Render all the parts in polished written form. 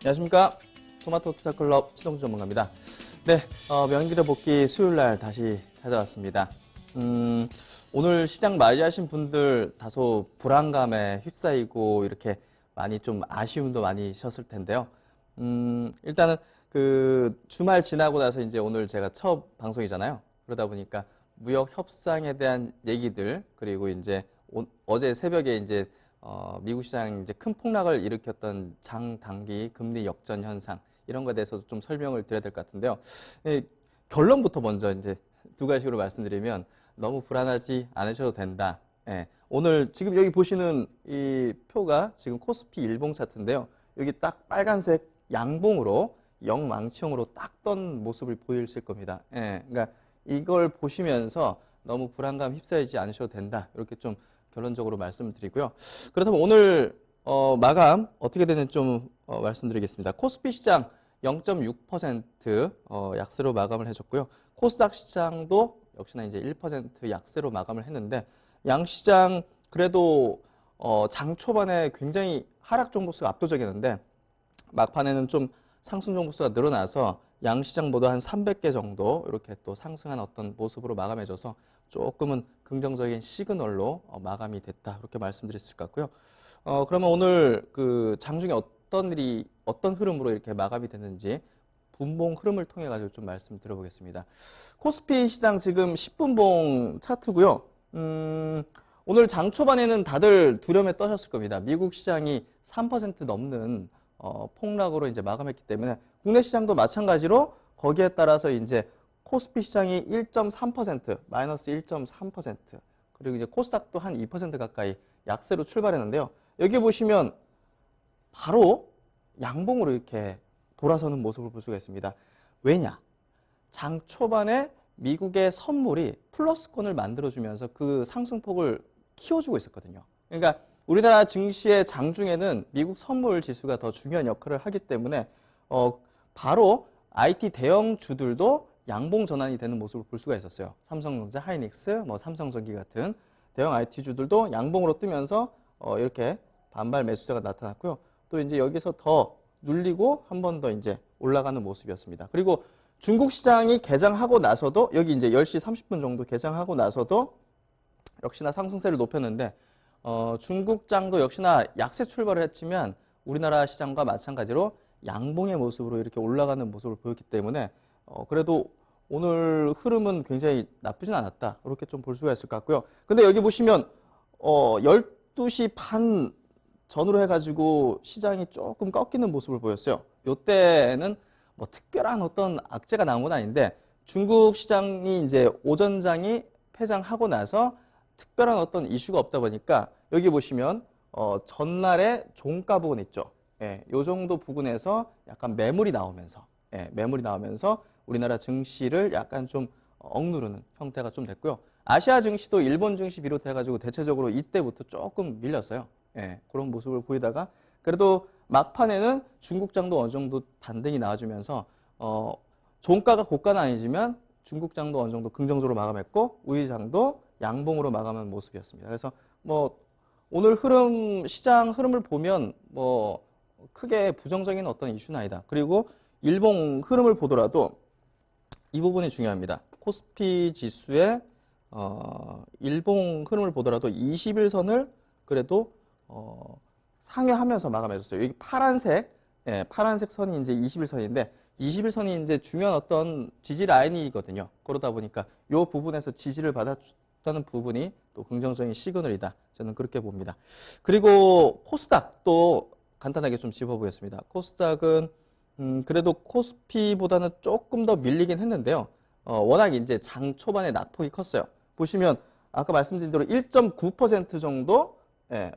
안녕하십니까. 토마토 투자클럽 신동주 전문가입니다. 네, 명기를 복귀 수요일날 다시 찾아왔습니다. 오늘 시장 맞이하신 분들 다소 불안감에 휩싸이고 이렇게 많이 좀 아쉬움도 많이셨을 텐데요. 일단은 그 주말 지나고 나서 이제 오늘 제가 첫 방송이잖아요. 그러다 보니까 무역 협상에 대한 얘기들, 그리고 이제 어제 새벽에 이제 미국 시장 이제 큰 폭락을 일으켰던 장 단기 금리 역전 현상, 이런 거에 대해서도 좀 설명을 드려야 될 것 같은데요. 결론부터 먼저 이제 두 가지로 말씀드리면 너무 불안하지 않으셔도 된다. 오늘 지금 여기 보시는 이 표가 지금 코스피 일봉 차트인데요. 여기 딱 빨간색 양봉으로 영망치형으로 딱 떤 모습을 보이실 겁니다. 그러니까 이걸 보시면서 너무 불안감 휩싸이지 않으셔도 된다. 이렇게 좀 결론적으로 말씀을 드리고요. 그렇다면 오늘 마감 어떻게 되는지 좀 말씀드리겠습니다. 코스피 시장 0.6% 약세로 마감을 해줬고요. 코스닥 시장도 역시나 이제 1% 약세로 마감을 했는데, 양시장 그래도 장 초반에 굉장히 하락 종목수가 압도적이었는데 막판에는 좀 상승 종목수가 늘어나서 양시장보다 한 300개 정도 이렇게 또 상승한 어떤 모습으로 마감해줘서 조금은 긍정적인 시그널로 마감이 됐다, 이렇게 말씀드릴 수 있을 것 같고요. 그러면 오늘 그 장중에 어떤 흐름으로 이렇게 마감이 됐는지 분봉 흐름을 통해 가지고 좀 말씀 드려보겠습니다. 코스피 시장 지금 10분봉 차트고요. 오늘 장 초반에는 다들 두려움에 떠셨을 겁니다. 미국 시장이 3% 넘는 폭락으로 이제 마감했기 때문에 국내 시장도 마찬가지로 거기에 따라서 이제 코스피 시장이 1.3%, 마이너스 1.3%, 그리고 이제 코스닥도 한 2% 가까이 약세로 출발했는데요. 여기 보시면 바로 양봉으로 이렇게 돌아서는 모습을 볼 수가 있습니다. 왜냐? 장 초반에 미국의 선물이 플러스권을 만들어주면서 그 상승폭을 키워주고 있었거든요. 그러니까 우리나라 증시의 장중에는 미국 선물 지수가 더 중요한 역할을 하기 때문에 바로 IT 대형 주들도 양봉 전환이 되는 모습을 볼 수가 있었어요. 삼성전자, 하이닉스, 삼성전기 같은 대형 IT 주들도 양봉으로 뜨면서 이렇게 반발 매수자가 나타났고요. 또 이제 여기서 더 눌리고 한 번 더 이제 올라가는 모습이었습니다. 그리고 중국 시장이 개장하고 나서도 여기 이제 10시 30분 정도 개장하고 나서도 역시나 상승세를 높였는데 중국장도 역시나 약세 출발을 했지만 우리나라 시장과 마찬가지로 양봉의 모습으로 이렇게 올라가는 모습을 보였기 때문에 그래도 오늘 흐름은 굉장히 나쁘진 않았다, 이렇게 좀 볼 수가 있을 것 같고요. 근데 여기 보시면 12시 반 전후로 해가지고 시장이 조금 꺾이는 모습을 보였어요. 이때는 뭐 특별한 어떤 악재가 나온 건 아닌데 중국 시장이 이제 오전장이 폐장하고 나서 특별한 어떤 이슈가 없다 보니까 여기 보시면 전날에 종가 부분 있죠. 이 정도 부분에서 약간 매물이 나오면서 우리나라 증시를 약간 좀 억누르는 형태가 좀 됐고요. 아시아 증시도 일본 증시 비롯해가지고 대체적으로 이때부터 조금 밀렸어요. 그런 모습을 보이다가 그래도 막판에는 중국장도 어느 정도 반등이 나와주면서 종가가 고가는 아니지만 중국장도 어느 정도 긍정적으로 마감했고 우위장도 양봉으로 마감한 모습이었습니다. 그래서 뭐 오늘 시장 흐름을 보면 뭐 크게 부정적인 어떤 이슈는 아니다. 그리고 일봉 흐름을 보더라도 이 부분이 중요합니다. 코스피 지수의 일봉 흐름을 보더라도 21선을 그래도 상회하면서 마감해줬어요. 여기 파란색 선이 이제 21선인데 21선이 이제 중요한 어떤 지지 라인이거든요. 그러다 보니까 이 부분에서 지지를 받았다는 부분이 또 긍정적인 시그널이다, 저는 그렇게 봅니다. 그리고 코스닥도 간단하게 좀 짚어보겠습니다. 코스닥은 그래도 코스피보다는 조금 더 밀리긴 했는데요. 워낙 이제 장 초반에 낙폭이 컸어요. 보시면 아까 말씀드린 대로 1.9% 정도,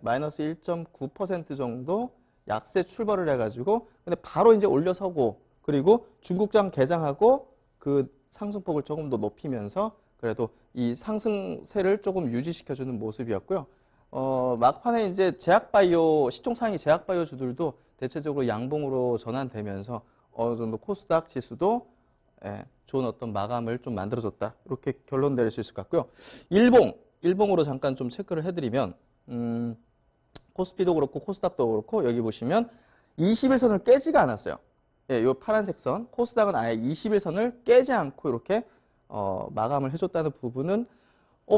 마이너스 1.9% 정도 약세 출발을 해가지고 근데 바로 이제 올려서고 그리고 중국장 개장하고 그 상승폭을 조금 더 높이면서 그래도 이 상승세를 조금 유지시켜주는 모습이었고요. 막판에 이제 제약바이오, 시총상위 제약바이오 주들도 대체적으로 양봉으로 전환되면서 어느 정도 코스닥 지수도 좋은 어떤 마감을 좀 만들어줬다, 이렇게 결론 내릴 수 있을 것 같고요. 일봉으로 잠깐 좀 체크를 해드리면 코스피도 그렇고 코스닥도 그렇고 여기 보시면 21선을 깨지가 않았어요. 예, 요 파란색 선, 코스닥은 아예 21선을 깨지 않고 이렇게 마감을 해줬다는 부분은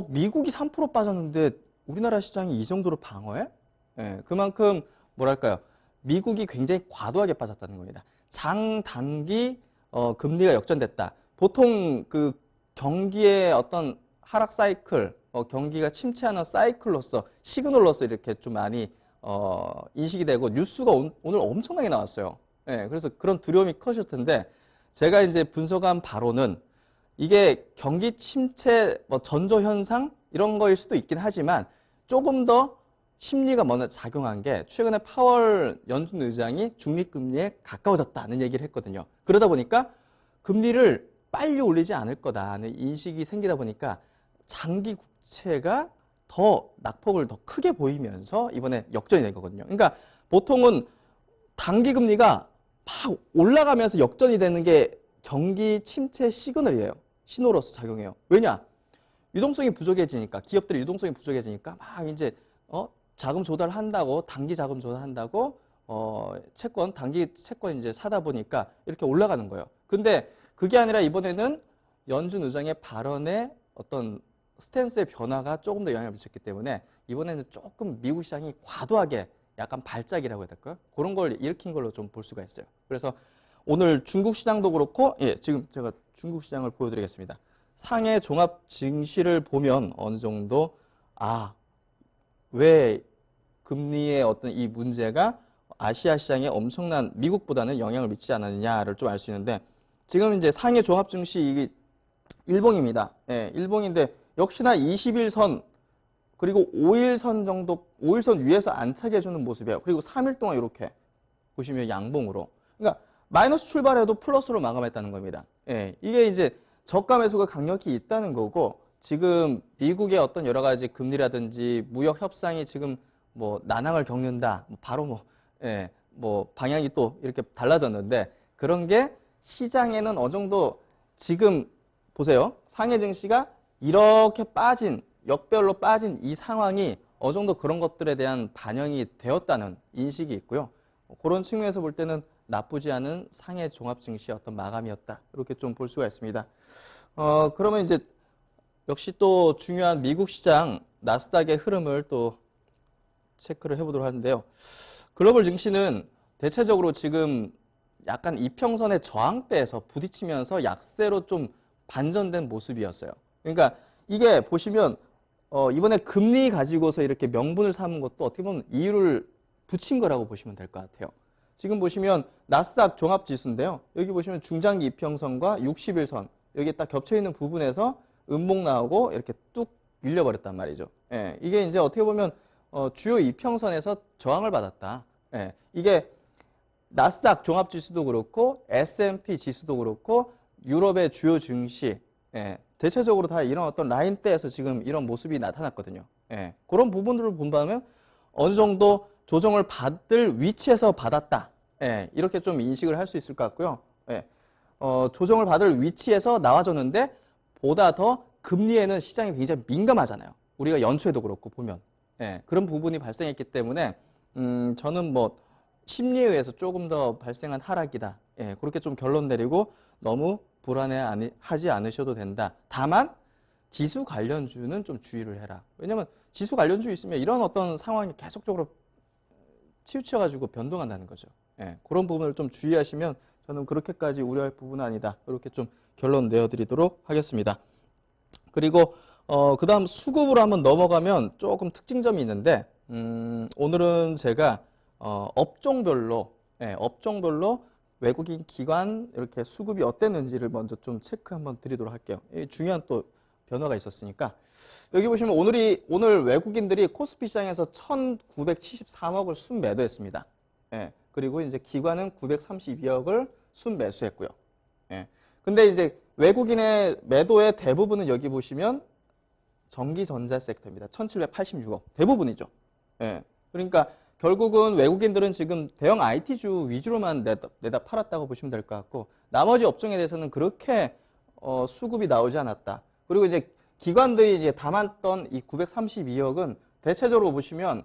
미국이 3% 빠졌는데 우리나라 시장이 이 정도로 방어해? 예, 그만큼 뭐랄까요? 미국이 굉장히 과도하게 빠졌다는 겁니다. 장단기 금리가 역전됐다. 보통 그 경기의 어떤 하락 사이클, 경기가 침체하는 사이클로서 시그널로서 이렇게 좀 많이 인식이 되고 뉴스가 오늘 엄청나게 나왔어요. 예, 그래서 그런 두려움이 커질 텐데 제가 이제 분석한 바로는 이게 경기 침체 전조 현상 이런 거일 수도 있긴 하지만 조금 더 심리가 먼저 작용한 게 최근에 파월 연준 의장이 중립금리에 가까워졌다는 얘기를 했거든요. 그러다 보니까 금리를 빨리 올리지 않을 거다는 인식이 생기다 보니까 장기 국채가 더 낙폭을 더 크게 보이면서 이번에 역전이 된 거거든요. 그러니까 보통은 단기 금리가 막 올라가면서 역전이 되는 게 경기 침체 시그널이에요. 신호로서 작용해요. 왜냐? 유동성이 부족해지니까, 기업들의 유동성이 부족해지니까 막 이제 자금 조달한다고, 단기 자금 조달한다고 채권, 단기 채권 이제 사다 보니까 이렇게 올라가는 거예요. 근데 그게 아니라 이번에는 연준 의장의 발언에 어떤 스탠스의 변화가 조금 더 영향을 미쳤기 때문에 이번에는 조금 미국 시장이 과도하게 약간 발작이라고 해야 될까요? 그런 걸 일으킨 걸로 좀 볼 수가 있어요. 그래서 오늘 중국 시장도 그렇고, 예, 지금 제가 중국 시장을 보여드리겠습니다. 상해 종합 증시를 보면 어느 정도, 왜 금리의 어떤 이 문제가 아시아 시장에 엄청난 미국보다는 영향을 미치지 않았느냐를 좀 알 수 있는데, 지금 이제 상해 종합 증시 이게 일봉입니다. 예, 일봉인데 역시나 21선 그리고 5일선 정도, 5일선 위에서 안착해 주는 모습이에요. 그리고 3일 동안 이렇게 보시면 양봉으로. 그러니까 마이너스 출발해도 플러스로 마감했다는 겁니다. 예, 이게 이제 저가 매수가 강력히 있다는 거고, 지금 미국의 어떤 여러 가지 금리라든지 무역 협상이 지금 뭐 난항을 겪는다. 바로 방향이 또 이렇게 달라졌는데, 그런 게 시장에는 어느 정도 지금 보세요. 상해 증시가 이렇게 빠진, 역별로 빠진 이 상황이 어느 정도 그런 것들에 대한 반영이 되었다는 인식이 있고요. 그런 측면에서 볼 때는 나쁘지 않은 상해 종합 증시의 어떤 마감이었다. 이렇게 좀 볼 수가 있습니다. 그러면 이제 역시 또 중요한 미국 시장 나스닥의 흐름을 또 체크를 해보도록 하는데요. 글로벌 증시는 대체적으로 지금 약간 이평선의 저항대에서 부딪히면서 약세로 좀 반전된 모습이었어요. 그러니까 이게 보시면 이번에 금리 가지고서 이렇게 명분을 삼은 것도 어떻게 보면 이유를 붙인 거라고 보시면 될 것 같아요. 지금 보시면 나스닥 종합지수인데요. 여기 보시면 중장기 이평선과 60일선 여기 딱 겹쳐있는 부분에서 음봉 나오고 이렇게 뚝 밀려버렸단 말이죠. 예, 이게 이제 어떻게 보면 주요 이평선에서 저항을 받았다. 예, 이게 나스닥 종합지수도 그렇고 S&P 지수도 그렇고 유럽의 주요 증시 대체적으로 다 이런 어떤 라인대에서 지금 이런 모습이 나타났거든요. 그런 부분들을 본다면 어느 정도 조정을 받을 위치에서 받았다. 이렇게 좀 인식을 할 수 있을 것 같고요. 조정을 받을 위치에서 나와줬는데 보다 더 금리에는 시장이 굉장히 민감하잖아요. 우리가 연초에도 그렇고 보면. 그런 부분이 발생했기 때문에 저는 뭐 심리에 의해서 조금 더 발생한 하락이다. 그렇게 좀 결론 내리고 너무 불안해하지 않으셔도 된다. 다만 지수 관련주는 좀 주의를 해라. 왜냐면 지수 관련주 있으면 이런 어떤 상황이 계속적으로 치우쳐가지고 변동한다는 거죠. 그런 부분을 좀 주의하시면 저는 그렇게까지 우려할 부분은 아니다. 이렇게 좀 결론 내어드리도록 하겠습니다. 그리고 그 다음 수급으로 한번 넘어가면 조금 특징점이 있는데 오늘은 제가 업종별로 외국인 기관 이렇게 수급이 어땠는지를 먼저 좀 체크 한번 드리도록 할게요. 중요한 또 변화가 있었으니까. 여기 보시면 오늘 외국인들이 코스피 시장에서 1,973억을 순매도했습니다. 그리고 이제 기관은 932억을 순매수했고요. 근데 이제 외국인의 매도의 대부분은 여기 보시면 전기전자 섹터입니다. 1,786억. 대부분이죠. 그러니까 결국은 외국인들은 지금 대형 IT주 위주로만 내다 팔았다고 보시면 될 것 같고 나머지 업종에 대해서는 그렇게 수급이 나오지 않았다. 그리고 이제 기관들이 이제 담았던 이 932억은 대체적으로 보시면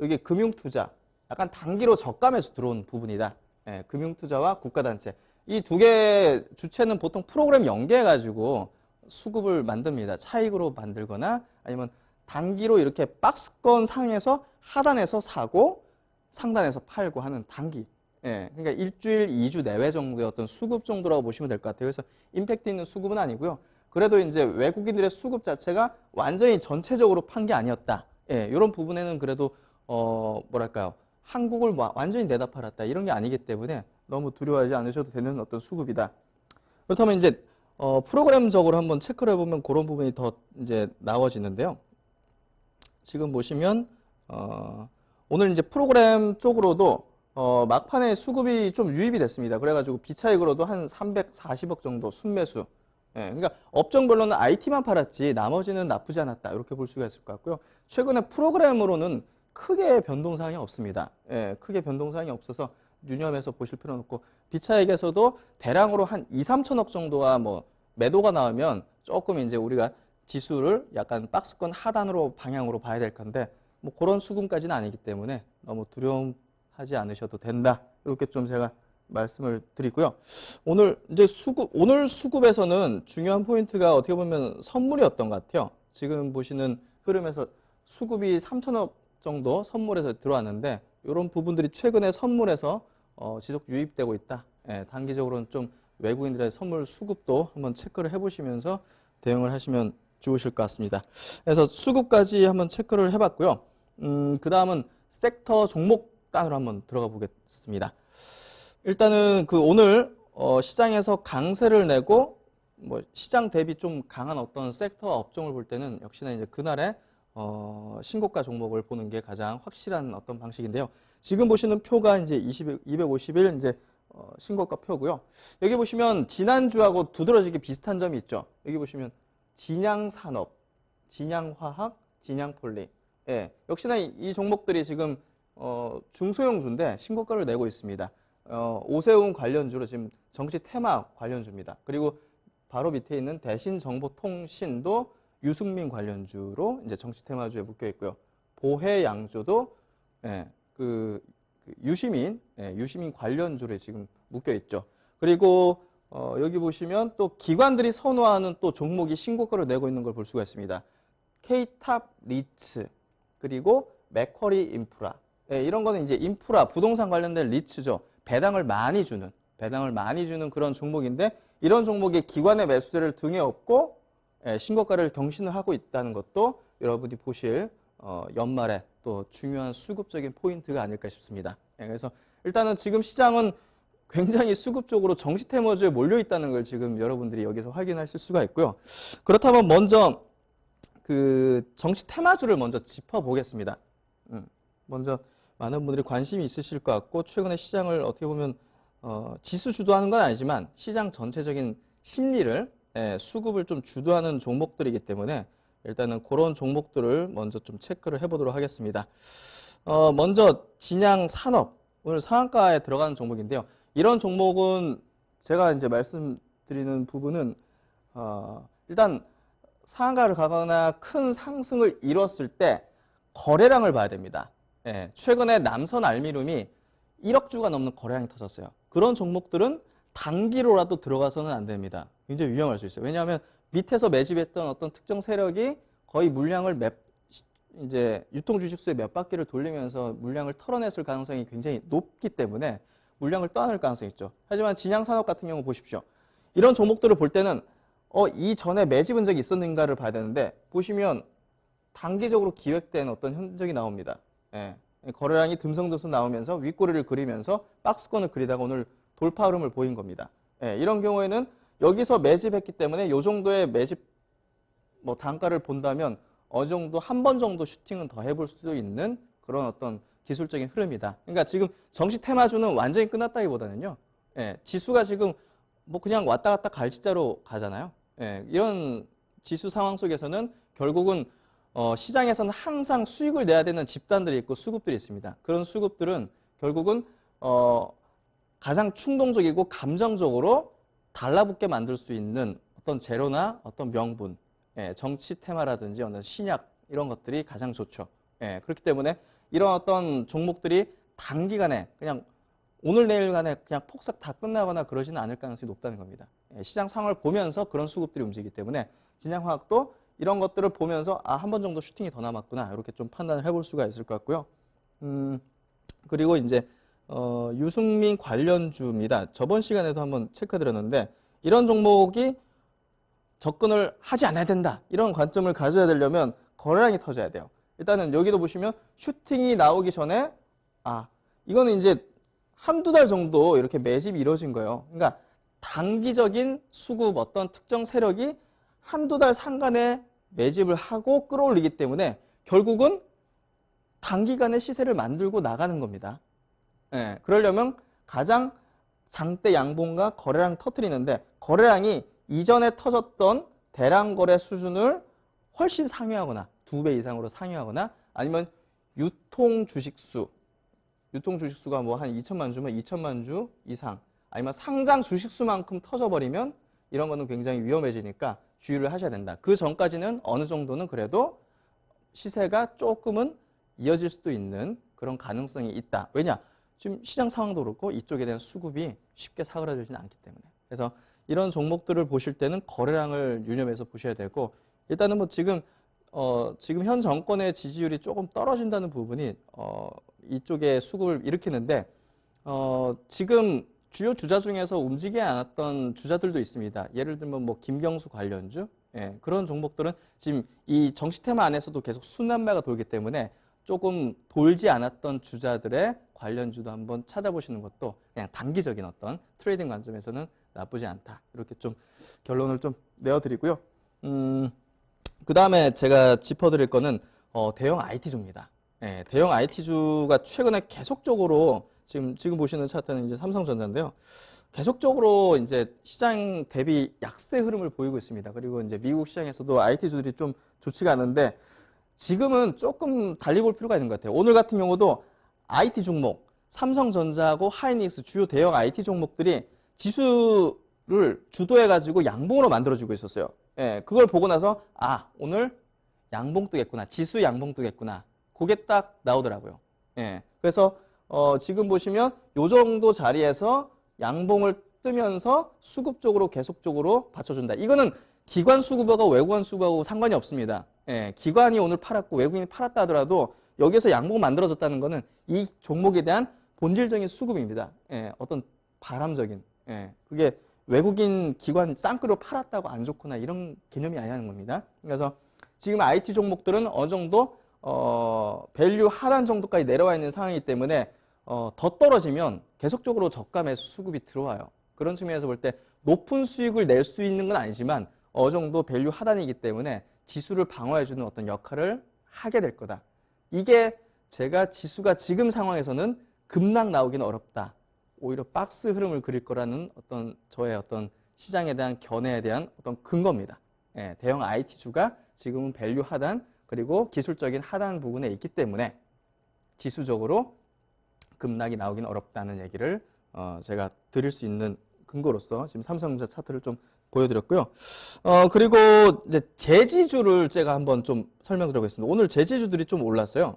여기 금융투자, 약간 단기로 저감해서 들어온 부분이다. 예, 금융투자와 국가단체. 이 두 개 주체는 보통 프로그램 연계해가지고 수급을 만듭니다. 차익으로 만들거나 아니면 단기로 이렇게 박스권 상에서 하단에서 사고 상단에서 팔고 하는 단기. 예, 그러니까 일주일, 2주 내외 정도의 어떤 수급 정도라고 보시면 될 것 같아요. 그래서 임팩트 있는 수급은 아니고요. 그래도 이제 외국인들의 수급 자체가 완전히 전체적으로 판 게 아니었다. 예, 이런 부분에는 그래도 뭐랄까요. 한국을 완전히 내다 팔았다. 이런 게 아니기 때문에 너무 두려워하지 않으셔도 되는 어떤 수급이다. 그렇다면 이제 프로그램적으로 한번 체크를 해보면 그런 부분이 더 이제 나와지는데요. 지금 보시면 오늘 이제 프로그램 쪽으로도 막판에 수급이 좀 유입이 됐습니다. 그래가지고 비차익으로도 한 340억 정도 순매수. 예, 그러니까 업종별로는 IT만 팔았지 나머지는 나쁘지 않았다. 이렇게 볼 수가 있을 것 같고요. 최근에 프로그램으로는 크게 변동사항이 없습니다. 예, 크게 변동사항이 없어서 유념해서 보실 필요는 없고 비차익에서도 대량으로 한 2, 3천억 정도가 뭐 매도가 나오면 조금 이제 우리가 지수를 약간 박스권 하단으로 방향으로 봐야 될 건데 뭐 그런 수급까지는 아니기 때문에 너무 두려움하지 않으셔도 된다. 이렇게 좀 제가 말씀을 드리고요. 오늘 이제 오늘 수급에서는 중요한 포인트가 어떻게 보면 선물이었던 것 같아요. 지금 보시는 흐름에서 수급이 3천억 정도 선물에서 들어왔는데 이런 부분들이 최근에 선물에서 지속 유입되고 있다. 예, 단기적으로는 좀 외국인들의 선물 수급도 한번 체크를 해보시면서 대응을 하시면 좋으실 것 같습니다. 그래서 수급까지 한번 체크를 해봤고요. 그 다음은 섹터 종목 단으로 한번 들어가 보겠습니다. 일단은 그 오늘 시장에서 강세를 내고 뭐 시장 대비 좀 강한 어떤 섹터와 업종을 볼 때는 역시나 이제 그날의 신고가 종목을 보는 게 가장 확실한 어떤 방식인데요. 지금 보시는 표가 이제 250일 이제 신고가 표고요. 여기 보시면 지난주하고 두드러지게 비슷한 점이 있죠. 여기 보시면 진양산업, 진양화학, 진양폴리. 예, 역시나 이 종목들이 지금 중소형주인데 신고가를 내고 있습니다. 오세훈 관련주로 지금 정치 테마 관련주입니다. 그리고 바로 밑에 있는 대신정보통신도 유승민 관련주로 이제 정치 테마주에 묶여 있고요. 보혜양조도 예, 유시민 관련주로 지금 묶여 있죠. 그리고 여기 보시면 또 기관들이 선호하는 또 종목이 신고가를 내고 있는 걸 볼 수가 있습니다. K탑 리츠 그리고 맥쿼리 인프라. 예, 이런 거는 이제 인프라 부동산 관련된 리츠죠. 배당을 많이 주는 그런 종목인데 이런 종목이 기관의 매수세를 등에 업고 신고가를 경신을 하고 있다는 것도 여러분이 보실 연말에 또 중요한 수급적인 포인트가 아닐까 싶습니다. 그래서 일단은 지금 시장은 굉장히 수급적으로 정시 테마주에 몰려 있다는 걸 지금 여러분들이 여기서 확인하실 수가 있고요. 그렇다면 먼저 그 정시 테마주를 먼저 짚어보겠습니다. 먼저 많은 분들이 관심이 있으실 것 같고 최근에 시장을 어떻게 보면 지수 주도하는 건 아니지만 시장 전체적인 심리를 수급을 좀 주도하는 종목들이기 때문에 일단은 그런 종목들을 먼저 좀 체크를 해보도록 하겠습니다. 먼저 진양산업 오늘 상한가에 들어가는 종목인데요. 이런 종목은 제가 이제 말씀드리는 부분은 일단 상한가를 가거나 큰 상승을 이뤘을 때 거래량을 봐야 됩니다. 예, 최근에 남선 알미늄이 1억 주가 넘는 거래량이 터졌어요. 그런 종목들은 단기로라도 들어가서는 안 됩니다. 굉장히 위험할 수 있어요. 왜냐하면 밑에서 매집했던 어떤 특정 세력이 거의 물량을 이제 유통 주식수의 몇 바퀴를 돌리면서 물량을 털어냈을 가능성이 굉장히 높기 때문에 물량을 떠안을 가능성이 있죠. 하지만 진양산업 같은 경우 보십시오. 이런 종목들을 볼 때는 이전에 매집은 적이 있었는가를 봐야 되는데 보시면 단기적으로 기획된 어떤 흔적이 나옵니다. 예, 거래량이 듬성듬성 나오면서 윗꼬리를 그리면서 박스권을 그리다가 오늘 돌파 흐름을 보인 겁니다. 예, 이런 경우에는 여기서 매집했기 때문에 이 정도의 매집 뭐 단가를 본다면 어느 정도 한 번 정도 슈팅은 더 해볼 수도 있는 그런 어떤 기술적인 흐름이다. 그러니까 지금 정시 테마주는 완전히 끝났다기보다는요. 예, 지수가 지금 뭐 그냥 왔다 갔다 갈지자로 가잖아요. 예, 이런 지수 상황 속에서는 결국은 시장에서는 항상 수익을 내야 되는 집단들이 있고 수급들이 있습니다. 그런 수급들은 결국은 가장 충동적이고 감정적으로 달라붙게 만들 수 있는 어떤 재료나 어떤 명분, 정치 테마라든지 어떤 신약 이런 것들이 가장 좋죠. 그렇기 때문에 이런 어떤 종목들이 단기간에 그냥 오늘 내일간에 그냥 폭삭 다 끝나거나 그러지는 않을 가능성이 높다는 겁니다. 시장 상황을 보면서 그런 수급들이 움직이기 때문에 진양화학도 이런 것들을 보면서 한 번 정도 슈팅이 더 남았구나 이렇게 좀 판단을 해볼 수가 있을 것 같고요. 그리고 이제 유승민 관련주입니다. 저번 시간에도 한번 체크드렸는데 이런 종목이 접근을 하지 않아야 된다. 이런 관점을 가져야 되려면 거래량이 터져야 돼요. 일단은 여기도 보시면 슈팅이 나오기 전에 이거는 이제 한두 달 정도 이렇게 매집이 이루어진 거예요. 그러니까 단기적인 수급 어떤 특정 세력이 한두 달 상간에 매집을 하고 끌어올리기 때문에 결국은 단기간에 시세를 만들고 나가는 겁니다. 그러려면 가장 장대 양봉과 거래량 터뜨리는데 거래량이 이전에 터졌던 대량 거래 수준을 훨씬 상회하거나 2배 이상으로 상회하거나 아니면 유통 주식수가 뭐 한 2천만 주면 2천만 주 이상 아니면 상장 주식수만큼 터져버리면 이런 거는 굉장히 위험해지니까 주의를 하셔야 된다. 그 전까지는 어느 정도는 그래도 시세가 조금은 이어질 수도 있는 그런 가능성이 있다. 왜냐? 지금 시장 상황도 그렇고 이쪽에 대한 수급이 쉽게 사그라들지는 않기 때문에. 그래서 이런 종목들을 보실 때는 거래량을 유념해서 보셔야 되고 일단은 뭐 지금 현 정권의 지지율이 조금 떨어진다는 부분이 이쪽에 수급을 일으키는데 지금 주요 주자 중에서 움직이지 않았던 주자들도 있습니다. 예를 들면 뭐 김경수 관련주 그런 종목들은 지금 이 정시 테마 안에서도 계속 순환매가 돌기 때문에 조금 돌지 않았던 주자들의 관련주도 한번 찾아보시는 것도 그냥 단기적인 어떤 트레이딩 관점에서는 나쁘지 않다. 이렇게 좀 결론을 좀 내어드리고요. 그 다음에 제가 짚어드릴 거는 대형 IT주입니다. 대형 IT주가 최근에 계속적으로 지금 보시는 차트는 이제 삼성전자인데요. 계속적으로 이제 시장 대비 약세 흐름을 보이고 있습니다. 그리고 이제 미국 시장에서도 IT주들이 좀 좋지가 않은데 지금은 조금 달리 볼 필요가 있는 것 같아요. 오늘 같은 경우도 IT 종목, 삼성전자하고 하이닉스 주요 대형 IT 종목들이 지수를 주도해가지고 양봉으로 만들어주고 있었어요. 그걸 보고 나서 오늘 양봉 뜨겠구나. 지수 양봉 뜨겠구나. 그게 딱 나오더라고요. 그래서 지금 보시면 요 정도 자리에서 양봉을 뜨면서 수급적으로 계속적으로 받쳐준다. 이거는 기관 수급하고 외국인 수급하고 상관이 없습니다. 기관이 오늘 팔았고 외국인이 팔았다 하더라도 여기서 양봉 만들어졌다는 거는 이 종목에 대한 본질적인 수급입니다. 어떤 바람적인 그게 외국인 기관 쌍끌로 팔았다고 안 좋거나 이런 개념이 아니라는 겁니다. 그래서 지금 IT 종목들은 어느 정도 밸류 하단 정도까지 내려와 있는 상황이기 때문에 더 떨어지면 계속적으로 저가 매수 수급이 들어와요. 그런 측면에서 볼 때 높은 수익을 낼 수 있는 건 아니지만 어느 정도 밸류 하단이기 때문에 지수를 방어해주는 어떤 역할을 하게 될 거다. 이게 제가 지수가 지금 상황에서는 급락 나오기는 어렵다. 오히려 박스 흐름을 그릴 거라는 어떤 저의 어떤 시장에 대한 견해에 대한 어떤 근거입니다. 대형 IT주가 지금은 밸류 하단 그리고 기술적인 하단 부분에 있기 때문에 지수적으로 급락이 나오기는 어렵다는 얘기를 제가 드릴 수 있는 근거로서 지금 삼성전자 차트를 좀 보여드렸고요. 그리고 이제 제지주를 제가 한번 좀 설명드려보겠습니다. 오늘 제지주들이 좀 올랐어요.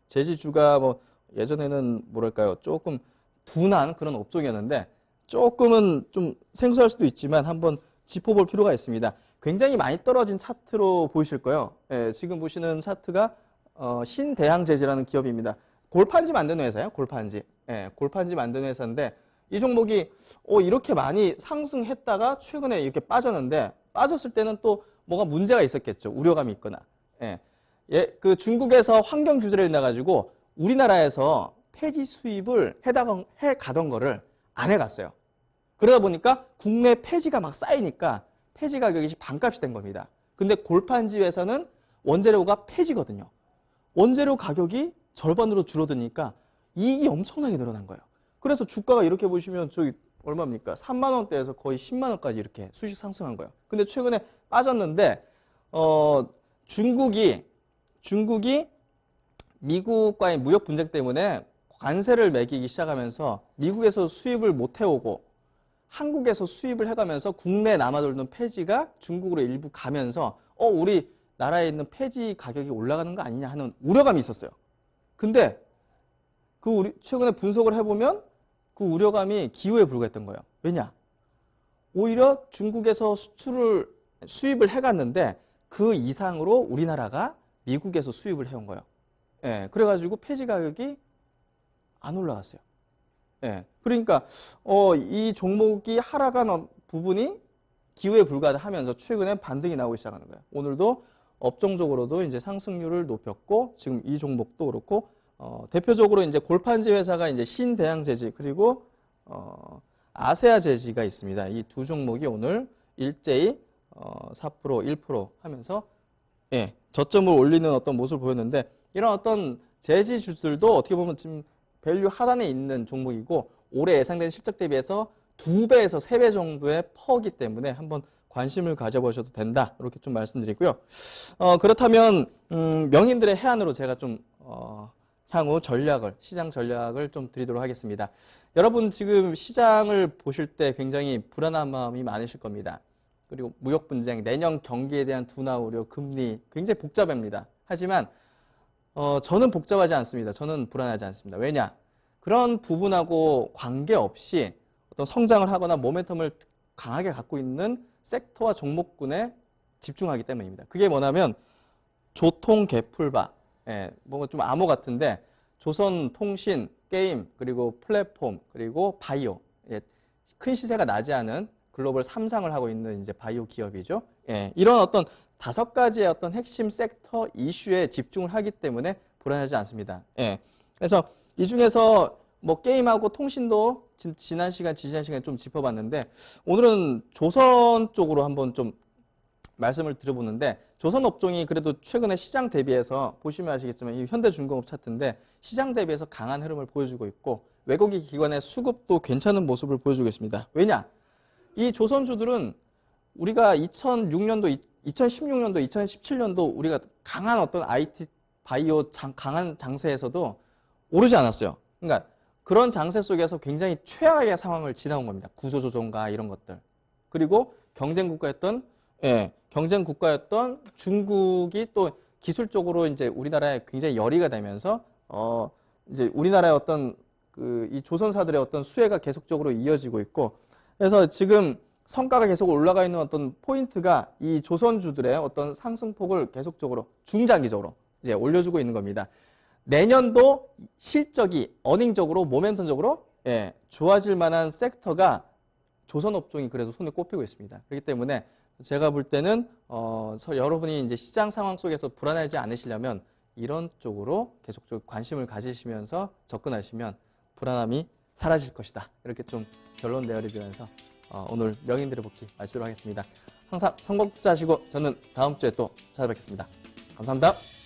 제지주가 뭐 예전에는 뭐랄까요, 조금 둔한 그런 업종이었는데 조금은 좀 생소할 수도 있지만 한번 짚어볼 필요가 있습니다. 굉장히 많이 떨어진 차트로 보이실 거예요. 지금 보시는 차트가 신대항제지라는 기업입니다. 골판지 만드는 회사예요. 골판지. 골판지 만드는 회사인데 이 종목이 이렇게 많이 상승했다가 최근에 이렇게 빠졌는데 빠졌을 때는 또 뭐가 문제가 있었겠죠. 우려감이 있거나. 그 중국에서 환경 규제를 내가지고 우리나라에서 폐지 수입을 해 가던 거를 안 해갔어요. 그러다 보니까 국내 폐지가 막 쌓이니까 폐지 가격이 반값이 된 겁니다. 근데 골판지 회사는 원재료가 폐지거든요. 원재료 가격이 절반으로 줄어드니까 이익이 엄청나게 늘어난 거예요. 그래서 주가가 이렇게 보시면 저기 얼마입니까? 3만 원대에서 거의 10만 원까지 이렇게 수식 상승한 거예요. 근데 최근에 빠졌는데 중국이 미국과의 무역 분쟁 때문에 관세를 매기기 시작하면서 미국에서 수입을 못 해오고 한국에서 수입을 해가면서 국내에 남아돌던 폐지가 중국으로 일부 가면서 우리 나라에 있는 폐지 가격이 올라가는 거 아니냐 하는 우려감이 있었어요. 근데 최근에 분석을 해보면 그 우려감이 기우에 불과했던 거예요. 왜냐? 오히려 중국에서 수입을 해갔는데 그 이상으로 우리나라가 미국에서 수입을 해온 거예요. 예, 그래가지고 폐지 가격이 안 올라갔어요. 예, 그러니까 이 종목이 하락한 부분이 기우에 불과하면서 최근에 반등이 나오기 시작하는 거예요. 오늘도 업종적으로도 이제 상승률을 높였고 지금 이 종목도 그렇고 대표적으로 이제 골판지 회사가 이제 신대양제지 그리고 아세아제지가 있습니다. 이 두 종목이 오늘 일제히 4%, 1% 하면서 예, 저점을 올리는 어떤 모습을 보였는데 이런 어떤 제지주들도 어떻게 보면 지금 밸류 하단에 있는 종목이고 올해 예상된 실적 대비해서 2배에서 3배 정도의 퍼기 때문에 한번 관심을 가져보셔도 된다. 이렇게 좀 말씀드리고요. 그렇다면 명인들의 해안으로 제가 좀 향후 시장 전략을 좀 드리도록 하겠습니다. 여러분 지금 시장을 보실 때 굉장히 불안한 마음이 많으실 겁니다. 그리고 무역 분쟁, 내년 경기에 대한 둔화 우려, 금리 굉장히 복잡합니다. 하지만 저는 복잡하지 않습니다. 저는 불안하지 않습니다. 왜냐? 그런 부분하고 관계없이 어떤 성장을 하거나 모멘텀을 강하게 갖고 있는 섹터와 종목군에 집중하기 때문입니다. 그게 뭐냐면 조통, 개풀바, 뭔가 좀 암호 같은데 조선, 통신, 게임, 그리고 플랫폼, 그리고 바이오, 큰 시세가 나지 않은 글로벌 3상을 하고 있는 이제 바이오 기업이죠. 이런 어떤 5가지의 어떤 핵심 섹터 이슈에 집중을 하기 때문에 불안하지 않습니다. 그래서 이 중에서 뭐 게임하고 통신도 지난 시간에 좀 짚어봤는데 오늘은 조선 쪽으로 한번 좀 말씀을 드려보는데 조선 업종이 그래도 최근에 시장 대비해서 보시면 아시겠지만 이 현대중공업 차트인데 시장 대비해서 강한 흐름을 보여주고 있고 외국인 기관의 수급도 괜찮은 모습을 보여주고 있습니다. 왜냐? 이 조선주들은 우리가 2006년도, 2016년도, 2017년도 우리가 강한 어떤 IT, 바이오 강한 장세에서도 오르지 않았어요. 그러니까 그런 장세 속에서 굉장히 최악의 상황을 지나온 겁니다. 구조조정과 이런 것들. 그리고 경쟁 국가였던 중국이 또 기술적으로 이제 우리나라에 굉장히 열의가 되면서 이제 우리나라의 어떤 이 조선사들의 어떤 수혜가 계속적으로 이어지고 있고 그래서 지금 성과가 계속 올라가 있는 어떤 포인트가 이 조선주들의 어떤 상승폭을 계속적으로 중장기적으로 이제 올려주고 있는 겁니다. 내년도 실적이 어닝적으로 모멘텀적으로 좋아질 만한 섹터가 조선업종이 그래도 손에 꼽히고 있습니다. 그렇기 때문에 제가 볼 때는 여러분이 이제 시장 상황 속에서 불안하지 않으시려면 이런 쪽으로 계속적으로 관심을 가지시면서 접근하시면 불안함이 사라질 것이다. 이렇게 좀 결론 내드리면서 오늘 명인들의 복귀 마치도록 하겠습니다. 항상 성공 투자하시고 저는 다음 주에 또 찾아뵙겠습니다. 감사합니다.